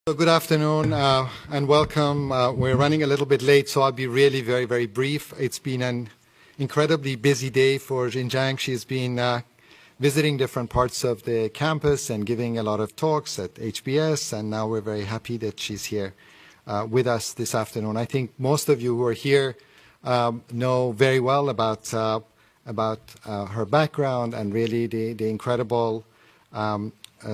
So good afternoon and welcome. We're running a little bit late, so I'll be really very, very brief. It's been an incredibly busy day for Xinjiang. She's been visiting different parts of the campus and giving a lot of talks at HBS, and now we're very happy that she's here with us this afternoon. I think most of you who are here know very well about her background and really the incredible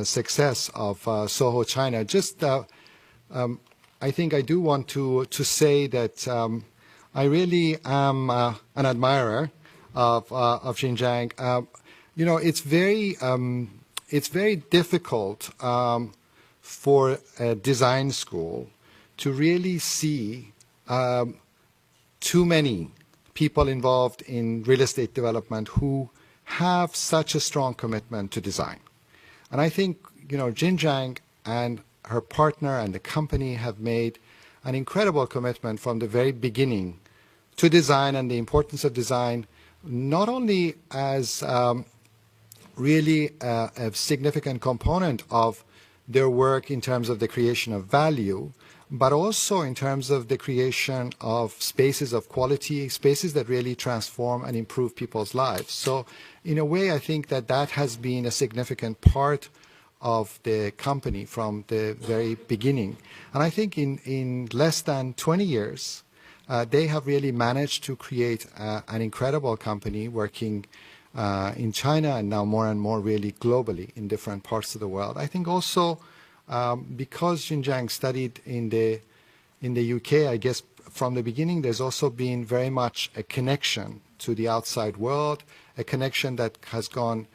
success of Soho China. Just, I think I do want to say that I really am an admirer of Xinjiang. You know, it's very difficult for a design school to really see too many people involved in real estate development who have such a strong commitment to design. And I think, you know, Xinjiang and her partner and the company have made an incredible commitment from the very beginning to design and the importance of design, not only as really a significant component of their work in terms of the creation of value, but also in terms of the creation of spaces of quality, spaces that really transform and improve people's lives. So in a way, I think that that has been a significant part of the company from the very beginning. And I think in less than 20 years, they have really managed to create an incredible company working in China and now more and more really globally in different parts of the world. I think also because Xinjiang studied in the UK, I guess from the beginning there's also been very much a connection to the outside world, a connection that has gone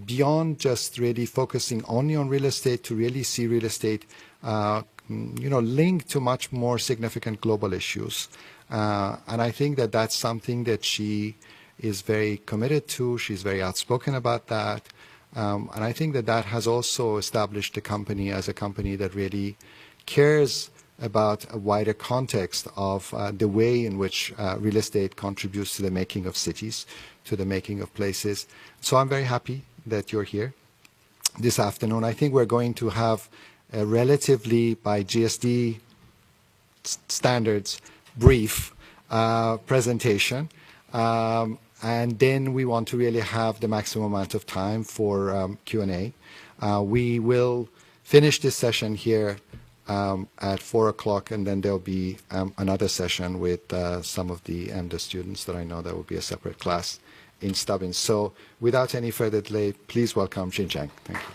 beyond just really focusing only on real estate to really see real estate you know, linked to much more significant global issues. And I think that that's something that she is very committed to. She's very outspoken about that. And I think that that has also established the company as a company that really cares about a wider context of the way in which real estate contributes to the making of cities, to the making of places. So I'm very happy that you're here this afternoon. I think we're going to have a relatively, by GSD standards, brief presentation. And then we want to really have the maximum amount of time for Q&A. We will finish this session here at 4 o'clock, and then there'll be another session with some of the MDA students that I know there will be a separate class in Stubbins. So without any further delay, please welcome Xinjiang. Thank you.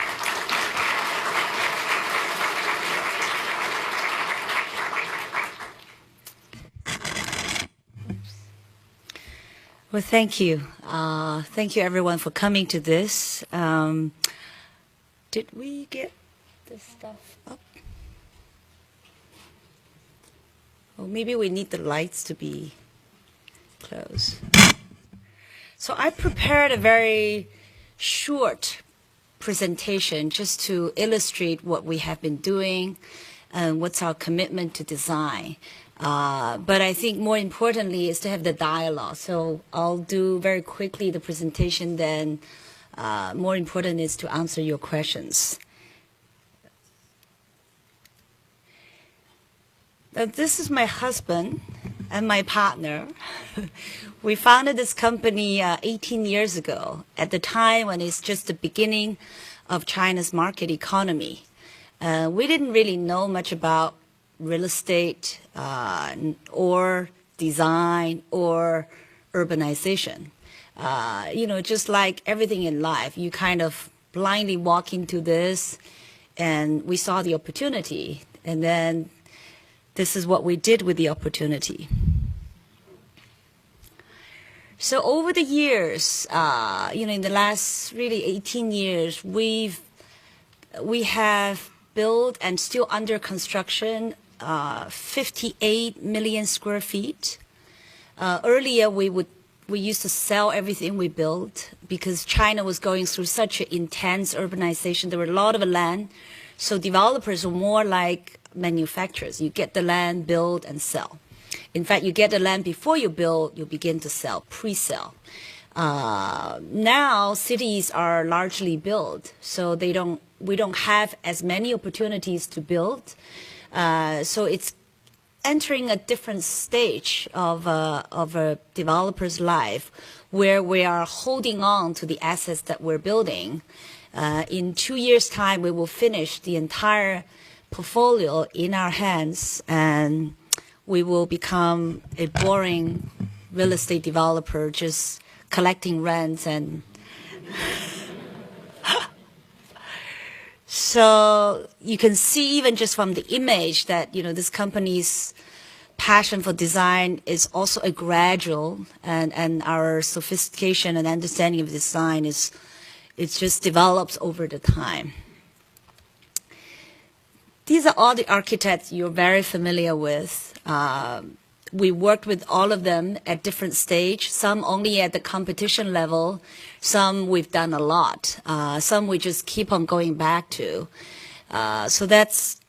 Well, thank you. Thank you, everyone, for coming to this. Did we get this stuff up? Well, maybe we need the lights to be close. So I prepared a very short presentation just to illustrate what we have been doing and what's our commitment to design. But I think more importantly is to have the dialogue. So I'll do very quickly the presentation, then more important is to answer your questions. Now, this is my husband and my partner. We founded this company 18 years ago, at the time when it's just the beginning of China's market economy. We didn't really know much about real estate or design or urbanization. You know, just like everything in life, you kind of blindly walk into this, and we saw the opportunity, and then this is what we did with the opportunity. So over the years, you know, in the last really 18 years, we have built and still under construction 58 million square feet. Earlier, we used to sell everything we built because China was going through such an intense urbanization. There were a lot of land, so developers were more like manufacturers. You get the land, build, and sell. In fact, you get the land before you build, you begin to sell, pre-sell. Now cities are largely built, so we don't have as many opportunities to build. So it's entering a different stage of a developer's life where we are holding on to the assets that we're building. In 2 years' time, we will finish the entire portfolio in our hands, and we will become a boring real estate developer just collecting rents. And so you can see even just from the image that, this company's passion for design is also a gradual, and our sophistication and understanding of design it just develops over the time. These are all the architects you're very familiar with. We worked with all of them at different stage, some only at the competition level, some we've done a lot, some we just keep on going back to. So that's,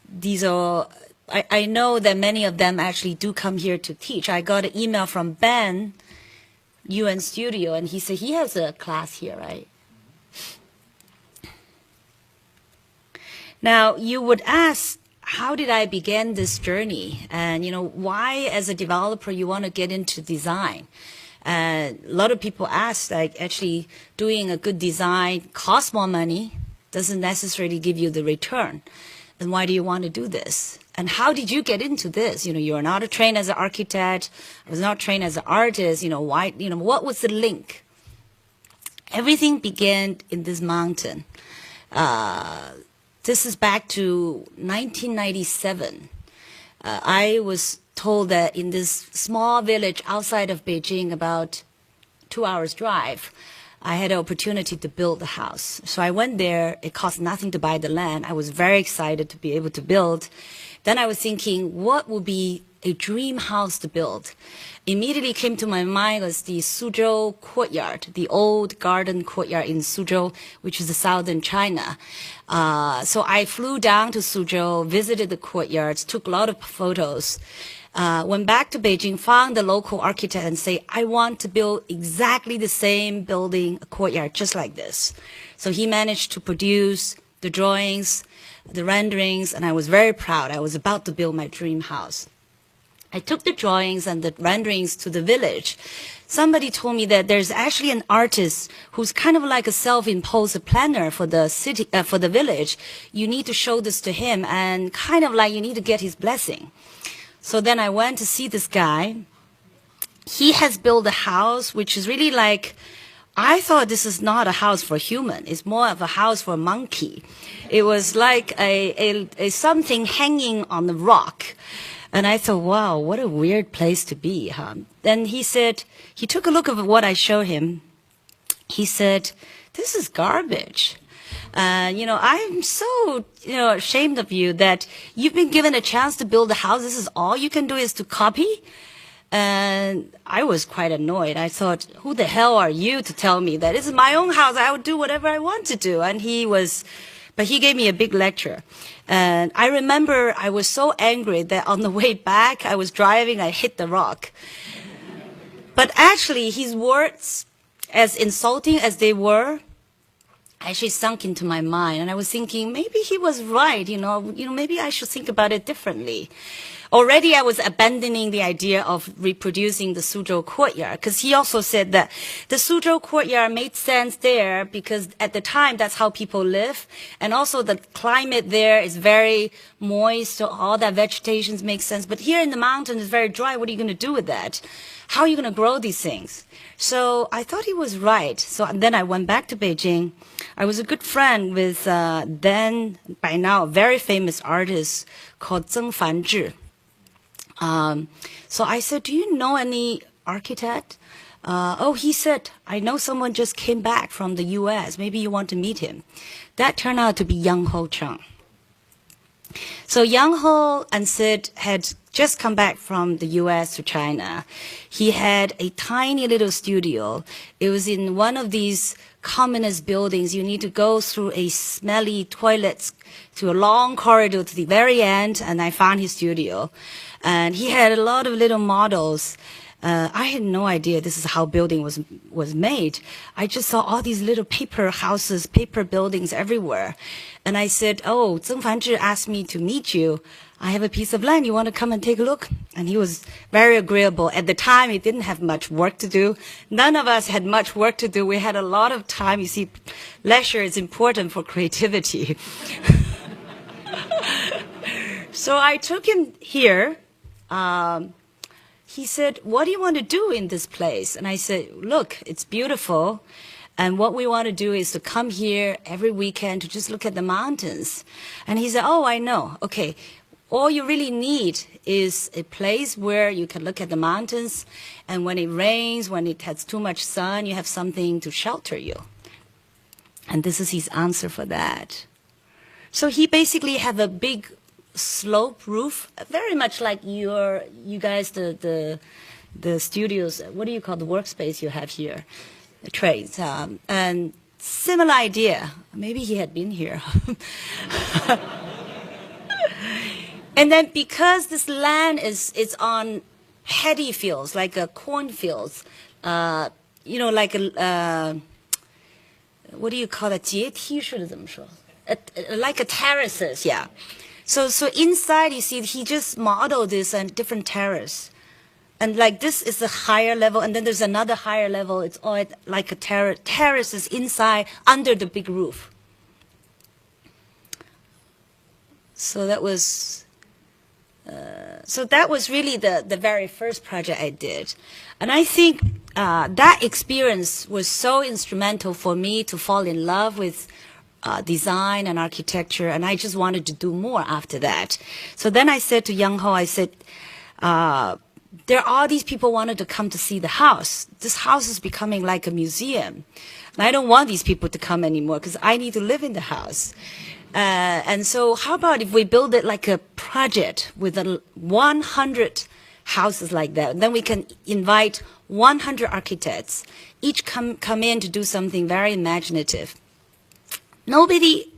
these are, I know that many of them actually do come here to teach. I got an email from Ben, UN Studio, and he said he has a class here, right? Now, you would ask, how did I begin this journey? And, why as a developer you want to get into design? A lot of people ask, actually doing a good design costs more money, doesn't necessarily give you the return. Then why do you want to do this? And how did you get into this? You are not trained as an architect. I was not trained as an artist. Why? What was the link? Everything began in this mountain. This is back to 1997. I was told that in this small village outside of Beijing, about 2 hours drive, I had an opportunity to build a house. So I went there. It cost nothing to buy the land. I was very excited to be able to build. Then I was thinking, what would be a dream house to build? Immediately came to my mind was the Suzhou courtyard, the old garden courtyard in Suzhou, which is the southern China. So I flew down to Suzhou, visited the courtyards, took a lot of photos, went back to Beijing, found the local architect and say, I want to build exactly the same building, a courtyard, just like this. So he managed to produce the drawings, the renderings, and I was very proud. I was about to build my dream house. I took the drawings and the renderings to the village. Somebody told me that there's actually an artist who's kind of like a self-imposed planner for the city, for the village. You need to show this to him, and kind of like you need to get his blessing. So then I went to see this guy. He has built a house which is really like, I thought this is not a house for human. It's more of a house for a monkey. It was like a something hanging on the rock. And I thought, wow, what a weird place to be, huh? Then he said, he took a look at what I showed him. He said, this is garbage. I'm so, ashamed of you that you've been given a chance to build a house. This is all you can do is to copy. And I was quite annoyed. I thought, who the hell are you to tell me that this is my own house? I would do whatever I want to do. And but he gave me a big lecture. And I remember I was so angry that on the way back, I was driving, I hit the rock. But actually, his words, as insulting as they were, actually sunk into my mind. And I was thinking, maybe he was right, maybe I should think about it differently. Already I was abandoning the idea of reproducing the Suzhou courtyard, because he also said that the Suzhou courtyard made sense there because at the time that's how people live. And also the climate there is very moist, so all that vegetation makes sense. But here in the mountains it's very dry. What are you going to do with that? How are you going to grow these things? So I thought he was right. So then I went back to Beijing. I was a good friend with then, by now, a very famous artist called Zeng Fanzhi. So I said, do you know any architect? He said, I know someone just came back from the U.S. Maybe you want to meet him. That turned out to be Yang Ho Cheng. So Yang Ho and Sid had just come back from the U.S. to China. He had a tiny little studio. It was in one of these communist buildings. You need to go through a smelly toilet to a long corridor to the very end, and I found his studio. And he had a lot of little models. I had no idea this is how building was made. I just saw all these little paper houses, paper buildings everywhere. And I said, oh, Zeng Fanzhi asked me to meet you. I have a piece of land. You want to come and take a look? And he was very agreeable. At the time, he didn't have much work to do. None of us had much work to do. We had a lot of time. You see, leisure is important for creativity. So I took him here. He said, what do you want to do in this place? And I said, look, it's beautiful. And what we want to do is to come here every weekend to just look at the mountains. And he said, oh, I know. Okay. All you really need is a place where you can look at the mountains, and when it rains, when it has too much sun, you have something to shelter you. And this is his answer for that. So he basically have a big slope roof, very much like you guys, the studios, what do you call the workspace you have here? The trades. And similar idea. Maybe he had been here. And then because this land is on paddy fields, like cornfields, like what do you call it? 阶梯式的怎么说? Like a terraces, yeah. So inside you see he just modeled this and different terrace. And like this is the higher level, and then there's another higher level. It's all like a terraces inside under the big roof. So that was really the very first project I did. And I think that experience was so instrumental for me to fall in love with design and architecture, and I just wanted to do more after that. So then I said to Young Ho, I said, there are all these people wanted to come to see the house. This house is becoming like a museum. And I don't want these people to come anymore because I need to live in the house. And so how about if we build it like a project with 100 houses like that? And then we can invite 100 architects, each come in to do something very imaginative. Nobody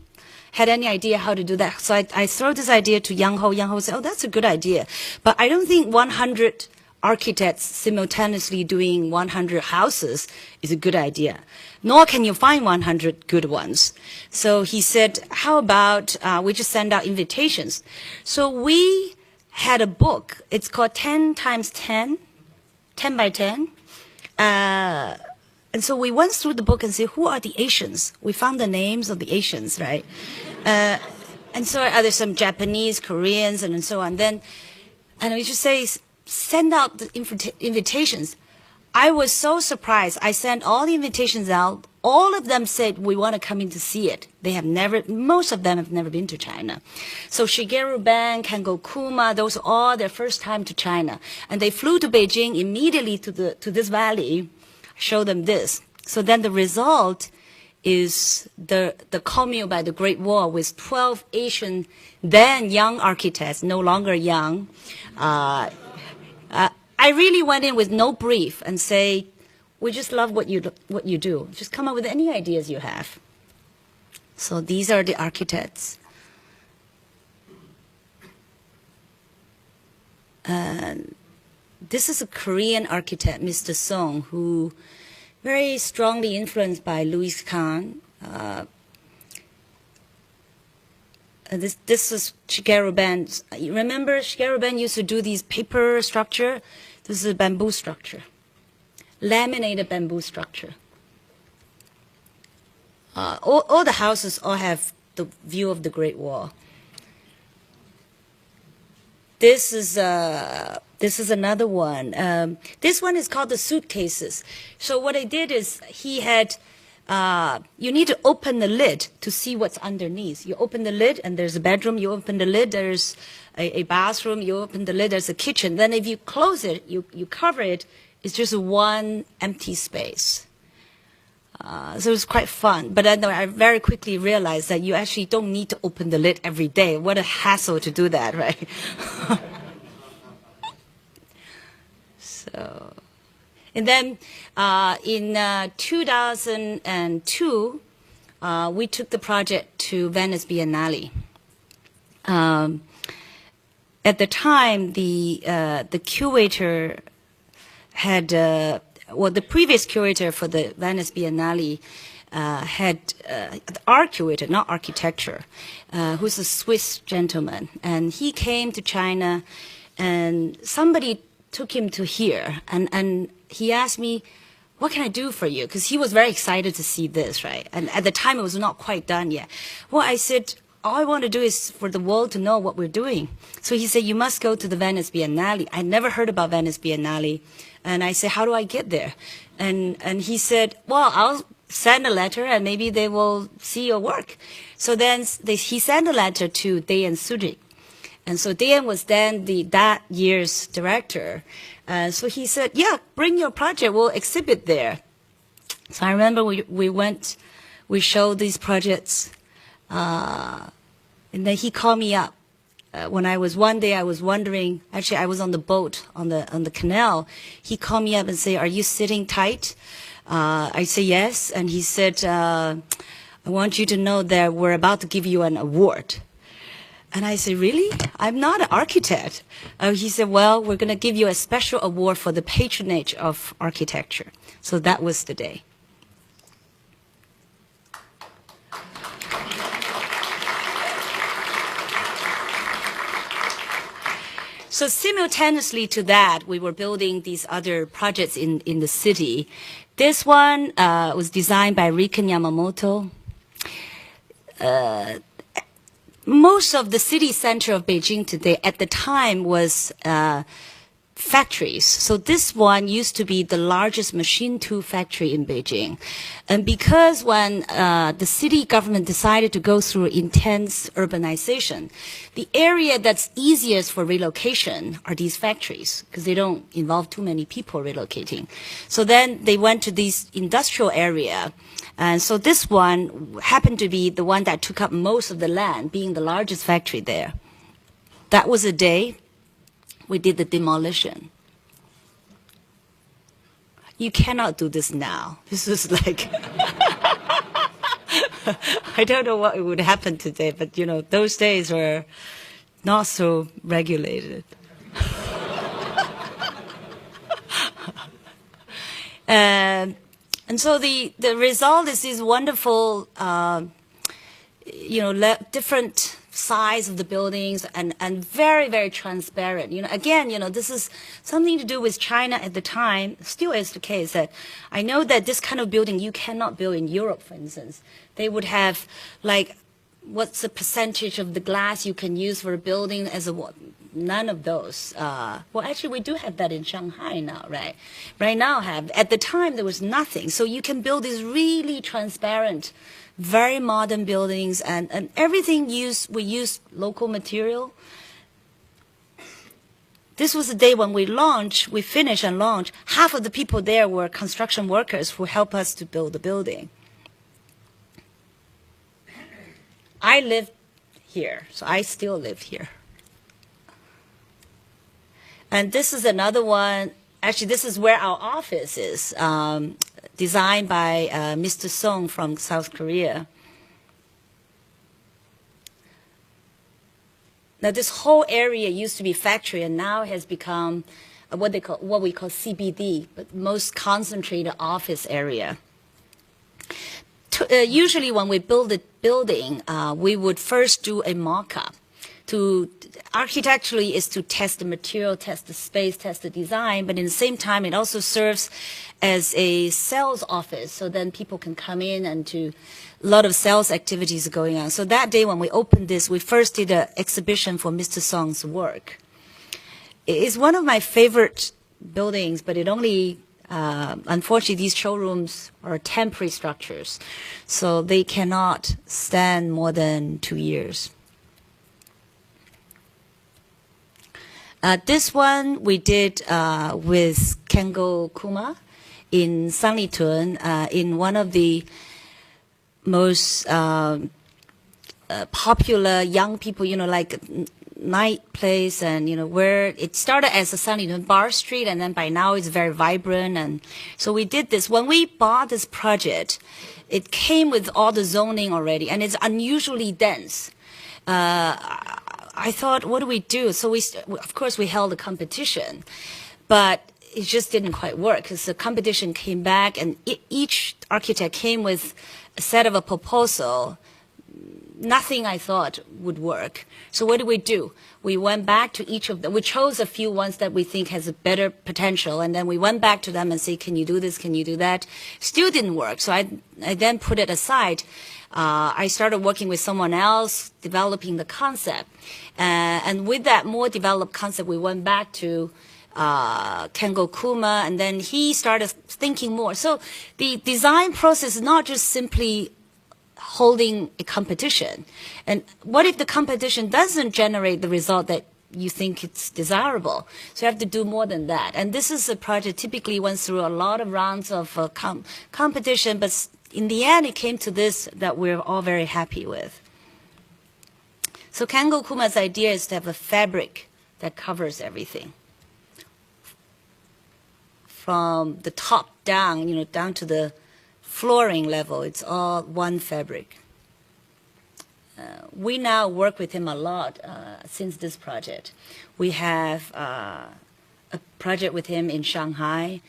had any idea how to do that. So I throw this idea to Young Ho. Young Ho said, oh, that's a good idea. But I don't think 100 architects simultaneously doing 100 houses is a good idea. Nor can you find 100 good ones. So he said, how about we just send out invitations? So we had a book. It's called 10 times 10, 10 by 10. And so we went through the book and said, who are the Asians? We found the names of the Asians, right? And so there's some Japanese, Koreans, and so on. And we just say, send out the invitations. I was so surprised. I sent all the invitations out. All of them said, we want to come in to see it. Most of them have never been to China. So Shigeru Ben, Kengo Kuma, those are all their first time to China. And they flew to Beijing immediately to this valley. Show them this. So then the result is the commune by the Great Wall with 12 Asian, then young architects, no longer young. I really went in with no brief and say, we just love what you do. Just come up with any ideas you have. So these are the architects. This is a Korean architect, Mr. Song, who very strongly influenced by Louis Kahn. This is Shigeru Ben. You remember Shigeru Ben used to do these paper structure? This is a bamboo structure, laminated bamboo structure. All the houses all have the view of the Great Wall. This is another one. This one is called the suitcases. So what I did is he had, you need to open the lid to see what's underneath. You open the lid and there's a bedroom. You open the lid, there's a bathroom. You open the lid, there's a kitchen. Then if you close it, you cover it, it's just one empty space. So it was quite fun. But then I very quickly realized that you actually don't need to open the lid every day. What a hassle to do that, right? So, and then in 2002, we took the project to Venice Biennale. At the time, the curator had, well, the previous curator for the Venice Biennale had art curator, not architecture, who's a Swiss gentleman. And he came to China, and somebody took him to here. And he asked me, what can I do for you? Because he was very excited to see this, right? And at the time, it was not quite done yet. Well, I said, all I want to do is for the world to know what we're doing. So he said, you must go to the Venice Biennale. I never heard about Venice Biennale. And I said, how do I get there? And he said, well, I'll send a letter and maybe they will see your work. So then he sent a letter to Dayan Sujik. And so Dayan was then that year's director. So he said, yeah, bring your project. We'll exhibit there. So I remember we showed these projects. And then he called me up. One day I was wondering, actually I was on the boat on the canal. He called me up and said, are you sitting tight? I said, yes. And he said, I want you to know that we're about to give you an award. And I said, really? I'm not an architect. He said, well, we're going to give you a special award for the patronage of architecture. So that was the day. So simultaneously to that, we were building these other projects in the city. This one was designed by Riken Yamamoto. Most of the city center of Beijing today at the time was factories. So this one used to be the largest machine tool factory in Beijing. And because when the city government decided to go through intense urbanization, the area that's easiest for relocation are these factories because they don't involve too many people relocating. So then they went to this industrial area. And so this one happened to be the one that took up most of the land, being the largest factory there. That was the day we did the demolition. You cannot do this now. This is like, I don't know what would happen today, but you know, those days were not so regulated. And so the result is these wonderful, different size of the buildings and very, very transparent. You know, again, you know, this is something to do with China at the time, still is the case that I know that this kind of building you cannot build in Europe, for instance. They would have like, what's the percentage of the glass you can use for a building as a what? None of those. Well, actually, we do have that in Shanghai now, right? Right now, at the time, there was nothing. So you can build these really transparent, very modern buildings, and everything we use local material. This was the day when we finished and launched. Half of the people there were construction workers who helped us to build the building. I lived here, so I still live here. And this is another one. Actually, this is where our office is, designed by Mr. Song from South Korea. Now, this whole area used to be factory, and now has become what we call CBD, but most concentrated office area. Usually, when we build a building, we would first do a mock-up. Architecturally is to test the material, test the space, test the design, but in the same time, it also serves as a sales office. So then people can come in and a lot of sales activities going on. So that day when we opened this, we first did an exhibition for Mr. Song's work. It's one of my favorite buildings, but it only, unfortunately, these showrooms are temporary structures. So they cannot stand more than 2 years. This one we did with Kengo Kuma in Sanlitun, in one of the most popular young people, you know, like night place, and you know, where it started as a Sanlitun bar street, and then by now it's very vibrant. And so we did this. When we bought this project, it came with all the zoning already, and it's unusually dense. I thought, what do we do? So of course, we held a competition, but it just didn't quite work because the competition came back and each architect came with a set of a proposal. Nothing I thought would work. So what do? We went back to each of them. We chose a few ones that we think has a better potential, and then we went back to them and say, can you do this? Can you do that? Still didn't work. So I then put it aside. I started working with someone else, developing the concept. And with that more developed concept, we went back to Kengo Kuma, and then he started thinking more. So the design process is not just simply holding a competition. And what if the competition doesn't generate the result that you think it's desirable? So you have to do more than that. And this is a project typically went through a lot of rounds of competition, but in the end it came to this that we're all very happy with. So Kengo Kuma's idea is to have a fabric that covers everything. From the top down, down to the flooring level, it's all one fabric. We now work with him a lot since this project. We have a project with him in Shanghai.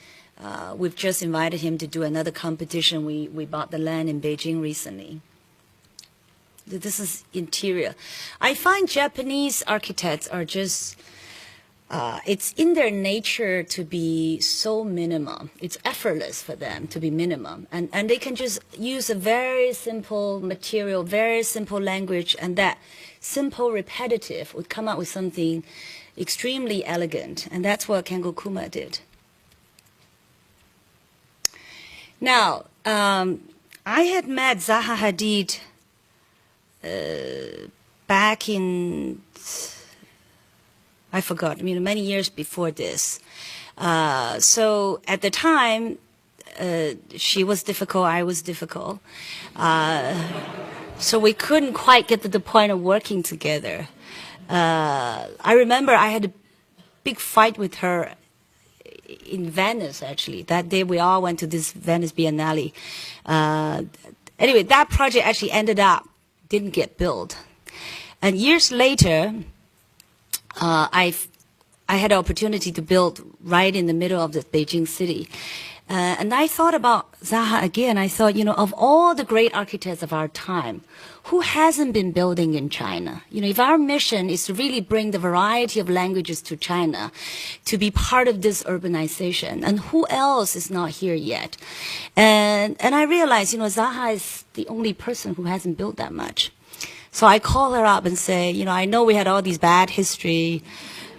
We've just invited him to do another competition. We bought the land in Beijing recently. This is interior. I find Japanese architects are just, it's in their nature to be so minimum. It's effortless for them to be minimum. And they can just use a very simple material, very simple language, and that simple repetitive would come out with something extremely elegant. And that's what Kengo Kuma did. Now, I had met Zaha Hadid back in, I forgot, many years before this. So at the time, she was difficult, I was difficult. So we couldn't quite get to the point of working together. I remember I had a big fight with her in Venice, actually. That day we all went to this Venice Biennale. Anyway, that project actually didn't get built. And years later, I had an opportunity to build right in the middle of the Beijing city. And I thought about Zaha again. I thought, of all the great architects of our time, who hasn't been building in China? If our mission is to really bring the variety of languages to China, to be part of this urbanization, and who else is not here yet? And I realized, Zaha is the only person who hasn't built that much. So I call her up and say, I know we had all these bad history,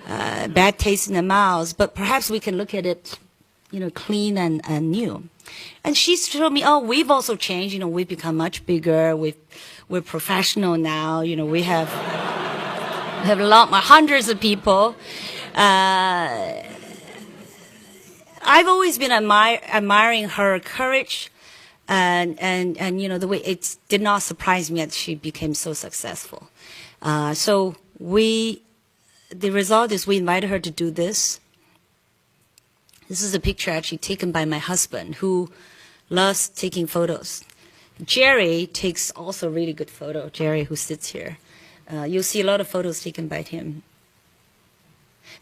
bad taste in the mouth, but perhaps we can look at it, clean and new. And she told me, we've also changed. We've become much bigger. We're professional now. We have a lot more, hundreds of people. I've always been admiring her courage. And the way it did not surprise me that she became so successful. So the result is we invited her to do this. This is a picture actually taken by my husband, who loves taking photos. Jerry takes also really good photo. Jerry, who sits here. You'll see a lot of photos taken by him.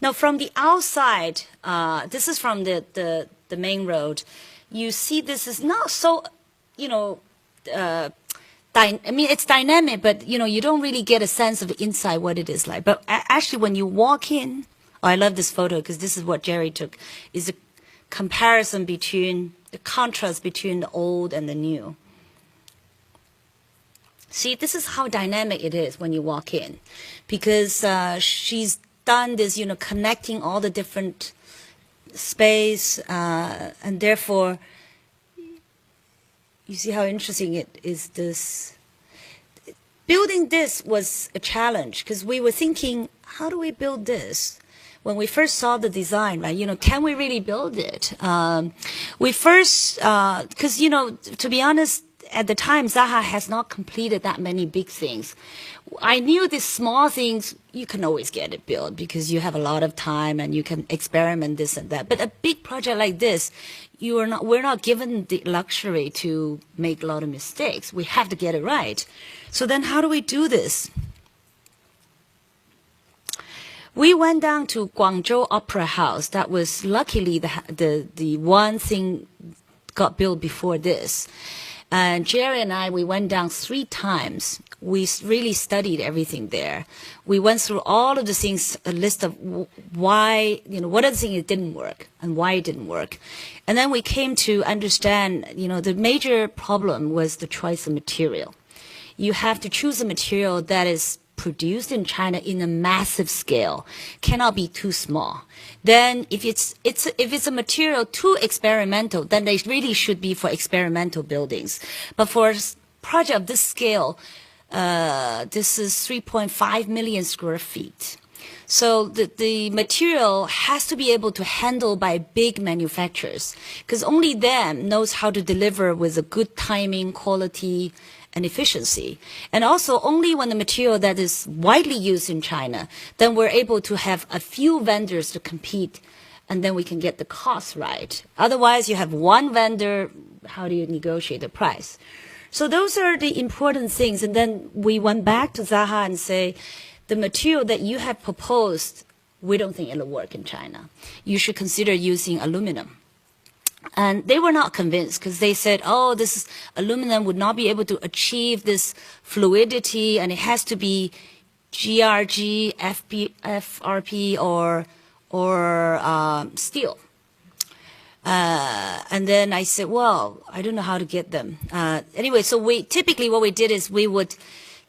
Now, from the outside, this is from the main road. You see this is not so, it's dynamic, but, you don't really get a sense of inside what it is like. But actually, when you walk in, I love this photo because this is what Jerry took, is a comparison between, the contrast between the old and the new. See, this is how dynamic it is when you walk in. Because she's done this, connecting all the different space, and therefore, you see how interesting it is. This building this was a challenge because we were thinking, how do we build this? When we first saw the design, right? Can we really build it? We first, because to be honest, at the time, Zaha has not completed that many big things. I knew these small things, you can always get it built because you have a lot of time and you can experiment this and that. But a big project like this, we're not given the luxury to make a lot of mistakes. We have to get it right. So then how do we do this? We went down to Guangzhou Opera House. That was luckily the one thing got built before this. And Jerry and I, we went down 3 times. We really studied everything there. We went through all of the things, a list of why, what are the things that didn't work and why it didn't work. And then we came to understand, the major problem was the choice of material. You have to choose a material that is produced in China in a massive scale, cannot be too small. Then if it's a material too experimental, then they really should be for experimental buildings. But for a project of this scale, this is 3.5 million square feet. So the material has to be able to handle by big manufacturers, because only them knows how to deliver with a good timing, quality, and efficiency. And also only when the material that is widely used in China, then we're able to have a few vendors to compete, and then we can get the cost right. Otherwise, you have one vendor, how do you negotiate the price? So those are the important things. And then we went back to Zaha and say, the material that you have proposed, we don't think it'll work in China. You should consider using aluminum. And they were not convinced, because they said, this aluminum would not be able to achieve this fluidity, and it has to be GRG, FRP, or steel. And then I said, well, I don't know how to get them. Anyway, so typically what we did is we would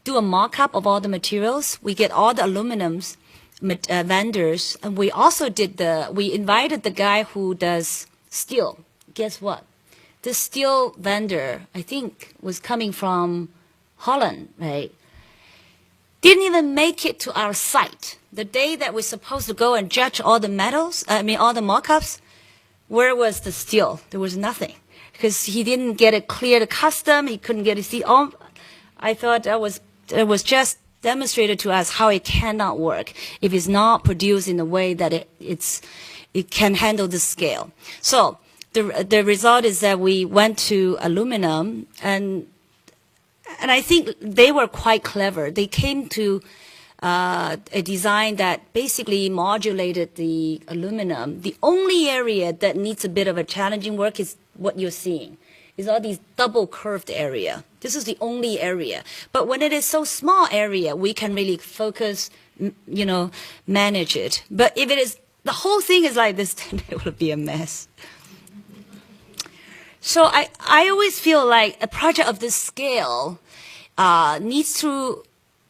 do a mock-up of all the materials. We get all the aluminums vendors, and we also we invited the guy who does steel. Guess what? This steel vendor, I think, was coming from Holland, right? Didn't even make it to our site. The day that we're supposed to go and judge all the all the mock-ups, where was the steel? There was nothing, because he didn't get it cleared custom. He couldn't get it steel. I thought it was just demonstrated to us how it cannot work if it's not produced in a way that it can handle the scale. So the result is that we went to aluminum, and I think they were quite clever. They came to a design that basically modulated the aluminum. The only area that needs a bit of a challenging work is what you're seeing. Is all these double curved area. This is the only area. But when it is so small area, we can really focus, manage it. But if it is, the whole thing is like this, then it will be a mess. So I always feel like a project of this scale needs to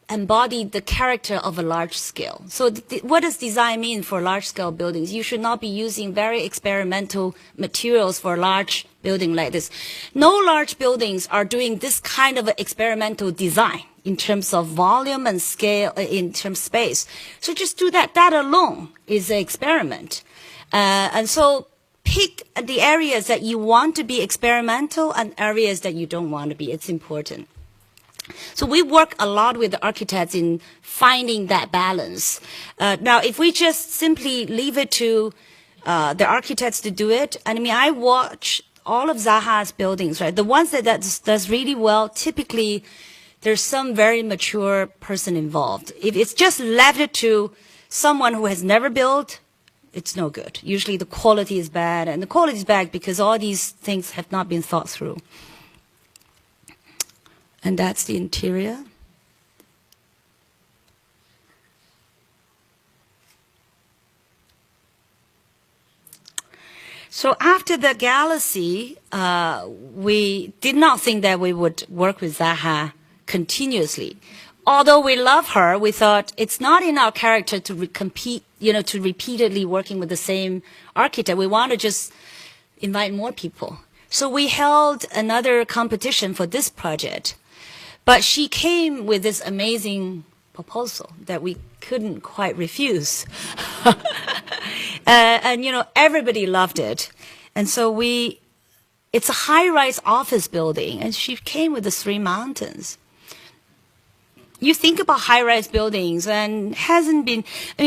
embody the character of a large scale. So what does design mean for large scale buildings? You should not be using very experimental materials for a large building like this. No large buildings are doing this kind of experimental design in terms of volume and scale, in terms of space. So just do that. That alone is an experiment. And so pick the areas that you want to be experimental and areas that you don't want to be. It's important. So we work a lot with the architects in finding that balance. Now, if we just simply leave it to the architects to do it, I watch all of Zaha's buildings, right? The ones that does really well, typically there's some very mature person involved. If it's just left to someone who has never built, it's no good. Usually the quality is bad, and the quality is bad because all these things have not been thought through. And that's the interior. So after the Galaxy, we did not think that we would work with Zaha continuously. Although we love her, we thought it's not in our character to compete, to repeatedly working with the same architect. We want to just invite more people. So we held another competition for this project. But she came with this amazing proposal that we couldn't quite refuse. And everybody loved it. And so it's a high-rise office building, and she came with the 3 mountains. You think about high-rise buildings, and hasn't been,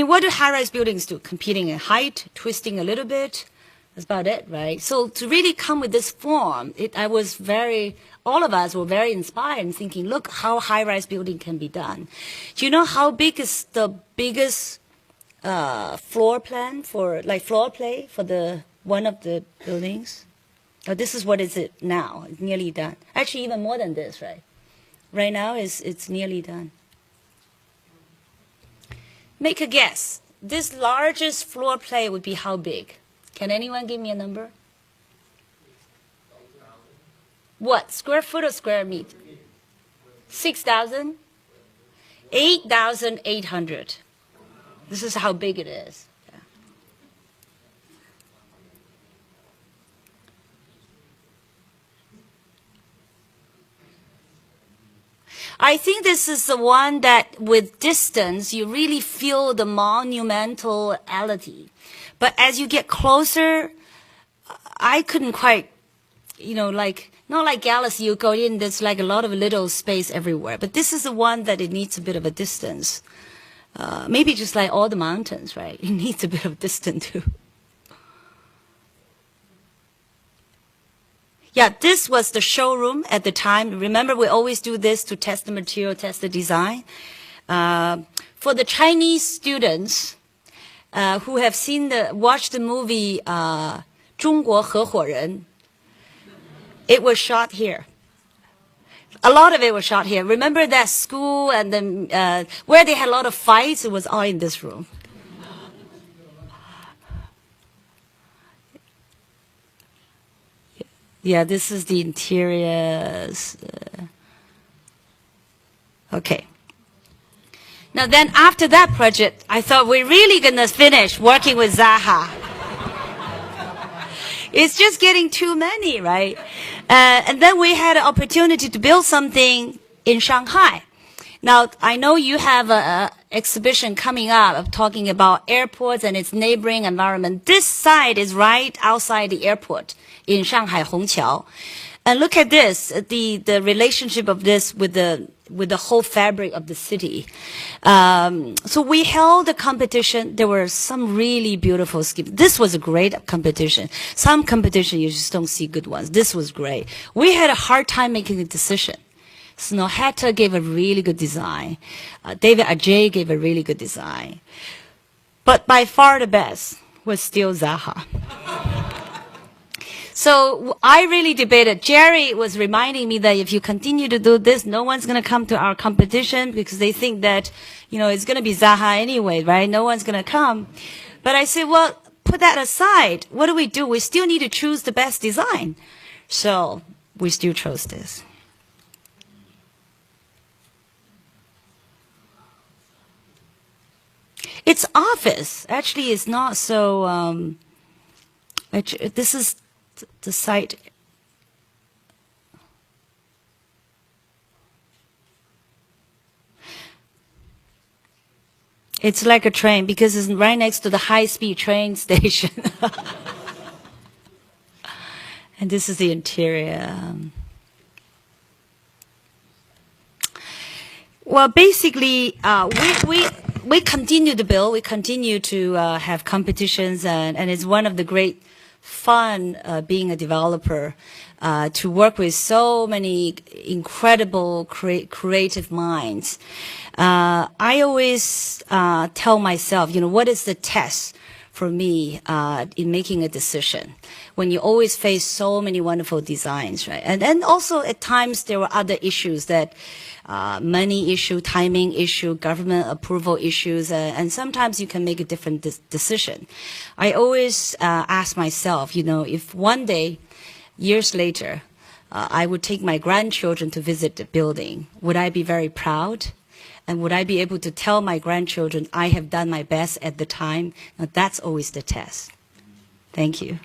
what do high-rise buildings do? Competing in height, twisting a little bit. That's about it, right? So to really come with this form, all of us were very inspired and thinking, look how high-rise building can be done. Do you know how big is the biggest floor plan for floor play for one of the buildings. This is what is it now. It's nearly done. Actually, even more than this, right? Right now, it's nearly done. Make a guess. This largest floor play would be how big? Can anyone give me a number? What? Square foot or square meter? 6,000? 8,800. This is how big it is. Yeah. I think this is the one that with distance, you really feel the monumentality. But as you get closer, I couldn't quite, not like Galaxy, you go in, there's like a lot of little space everywhere. But this is the one that it needs a bit of a distance. Maybe just like all the mountains, right? It needs a bit of distance too. Yeah, this was the showroom at the time. Remember, we always do this to test the material, test the design. For the Chinese students who have watched the movie 中国合伙人, it was shot here. A lot of it was shot here. Remember that school and then where they had a lot of fights? It was all in this room. Yeah, this is the interiors. Okay. Now then, after that project, I thought we're really going to finish working with Zaha. It's just getting too many, right? And then we had an opportunity to build something in Shanghai. Now, I know you have an exhibition coming up of talking about airports and its neighboring environment. This site is right outside the airport in Shanghai, Hongqiao. And look at this, the relationship of this with the whole fabric of the city. So we held a competition. There were some really beautiful schemes. This was a great competition. Some competition, you just don't see good ones. This was great. We had a hard time making a decision. Snow Hatter gave a really good design. David Ajay gave a really good design. But by far the best was still Zaha. So I really debated. Jerry was reminding me that if you continue to do this, no one's going to come to our competition because they think that, it's going to be Zaha anyway, right? No one's going to come. But I said, well, put that aside. What do? We still need to choose the best design. So we still chose this. It's office. Actually, it's not so, this is the site. It's like a train because it's right next to the high-speed train station. And this is the interior. Well, basically, we continue to build. We continue to have competitions, and it's one of the great fun being a developer to work with so many incredible creative minds. I always tell myself, what is the test for me in making a decision when you always face so many wonderful designs, right? And then also at times there were other issues that money issue, timing issue, government approval issues, and sometimes you can make a different decision. I always ask myself, if one day, years later, I would take my grandchildren to visit the building, would I be very proud? And would I be able to tell my grandchildren I have done my best at the time? Now, that's always the test. Thank you.